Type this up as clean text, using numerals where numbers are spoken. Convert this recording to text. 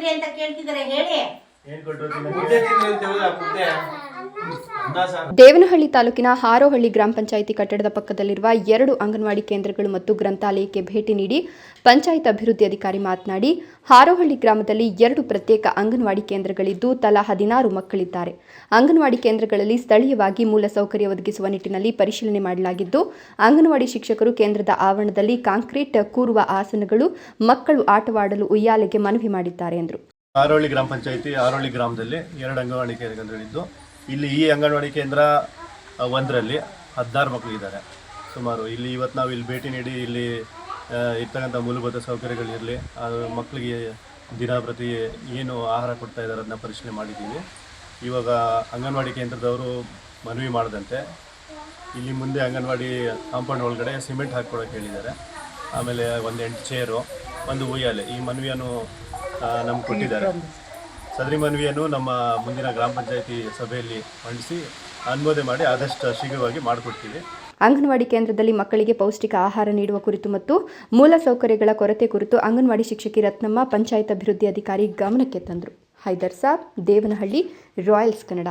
ತಿಂದ್ರಿ ಅಂತ ಕೇಳ್ತಿದ್ದಾರೆ, ಹೇಳಿ. ದೇವನಹಳ್ಳಿ ತಾಲೂಕಿನ ಹಾರೋಹಳ್ಳಿ ಗ್ರಾಮ ಪಂಚಾಯಿತಿ ಕಟ್ಟಡದ ಪಕ್ಕದಲ್ಲಿರುವ 2 ಅಂಗನವಾಡಿ ಕೇಂದ್ರಗಳು ಮತ್ತು ಗ್ರಂಥಾಲಯಕ್ಕೆ ಭೇಟಿ ನೀಡಿ ಪಂಚಾಯತ್ ಅಭಿವೃದ್ಧಿ ಅಧಿಕಾರಿ ಮಾತನಾಡಿ, ಹಾರೋಹಳ್ಳಿ ಗ್ರಾಮದಲ್ಲಿ 2 ಪ್ರತ್ಯೇಕ ಅಂಗನವಾಡಿ ಕೇಂದ್ರಗಳಿದ್ದು ತಲಾ 16 ಮಕ್ಕಳಿದ್ದಾರೆ. ಅಂಗನವಾಡಿ ಕೇಂದ್ರಗಳಲ್ಲಿ ಸ್ಥಳೀಯವಾಗಿ ಮೂಲಸೌಕರ್ಯ ಒದಗಿಸುವ ನಿಟ್ಟಿನಲ್ಲಿ ಪರಿಶೀಲನೆ ಮಾಡಲಾಗಿದ್ದು, ಅಂಗನವಾಡಿ ಶಿಕ್ಷಕರು ಕೇಂದ್ರದ ಆವರಣದಲ್ಲಿ ಕಾಂಕ್ರೀಟ್ ಕೂರುವ ಆಸನಗಳು, ಮಕ್ಕಳು ಆಟವಾಡಲು ಉಯ್ಯಾಲೆಗೆ ಮನವಿ ಮಾಡಿದ್ದಾರೆ ಎಂದರು. ಹಾರೋಹಳ್ಳಿ ಗ್ರಾಮ ಪಂಚಾಯಿತಿ ಹಾರೋಹಳ್ಳಿ ಗ್ರಾಮದಲ್ಲಿ 2 ಅಂಗನವಾಡಿ ಕೇಂದ್ರಗಳಿದ್ದು, ಇಲ್ಲಿ ಈ ಅಂಗನವಾಡಿ ಕೇಂದ್ರ ಒಂದರಲ್ಲಿ 16 ಮಕ್ಕಳಿದ್ದಾರೆ ಸುಮಾರು. ಇವತ್ತು ನಾವು ಇಲ್ಲಿ ಭೇಟಿ ನೀಡಿ ಇಲ್ಲಿ ಇರ್ತಕ್ಕಂಥ ಮೂಲಭೂತ ಸೌಕರ್ಯಗಳಿರಲಿ, ಮಕ್ಕಳಿಗೆ ದಿನ ಪ್ರತಿ ಏನು ಆಹಾರ ಕೊಡ್ತಾ ಇದ್ದಾರೆ ಅದನ್ನ ಪರಿಶೀಲನೆ ಮಾಡಿದ್ದೀವಿ. ಇವಾಗ ಅಂಗನವಾಡಿ ಕೇಂದ್ರದವರು ಮನವಿ ಮಾಡದಂತೆ ಇಲ್ಲಿ ಮುಂದೆ ಅಂಗನವಾಡಿ ಕಾಂಪೌಂಡ್ ಒಳಗಡೆ ಸಿಮೆಂಟ್ ಹಾಕ್ಕೊಡೋಕೆ ಹೇಳಿದ್ದಾರೆ. ಆಮೇಲೆ ಒಂದು 8 ಚೇರು, ಒಂದು ಉಯ್ಯಾಲೆ, ಈ ಮನವಿಯನ್ನು ನಮ್ಗೆ ಕೊಟ್ಟಿದ್ದಾರೆ. ಸದರಿ ಮನವಿಯನ್ನು ನಮ್ಮ ಮುಂದಿನ ಗ್ರಾಮ ಪಂಚಾಯಿತಿ ಸಭೆಯಲ್ಲಿ ಮಂಡಿಸಿ ಅನುಮೋದನೆ ಮಾಡಿ ಆದಷ್ಟು ಶೀಘ್ರವಾಗಿ ಮಾಡಿಕೊಡ್ತೀವಿ. ಅಂಗನವಾಡಿ ಕೇಂದ್ರದಲ್ಲಿ ಮಕ್ಕಳಿಗೆ ಪೌಷ್ಟಿಕ ಆಹಾರ ನೀಡುವ ಕುರಿತು ಮತ್ತು ಮೂಲಸೌಕರ್ಯಗಳ ಕೊರತೆ ಕುರಿತು ಅಂಗನವಾಡಿ ಶಿಕ್ಷಕಿ ರತ್ನಮ್ಮ ಪಂಚಾಯತ್ ಅಭಿವೃದ್ಧಿ ಅಧಿಕಾರಿ ಗಮನಕ್ಕೆ ತಂದರು. ಹೈದರ್ ಸಾಬ್, ದೇವನಹಳ್ಳಿ, ರಾಯಲ್ಸ್ ಕನ್ನಡ.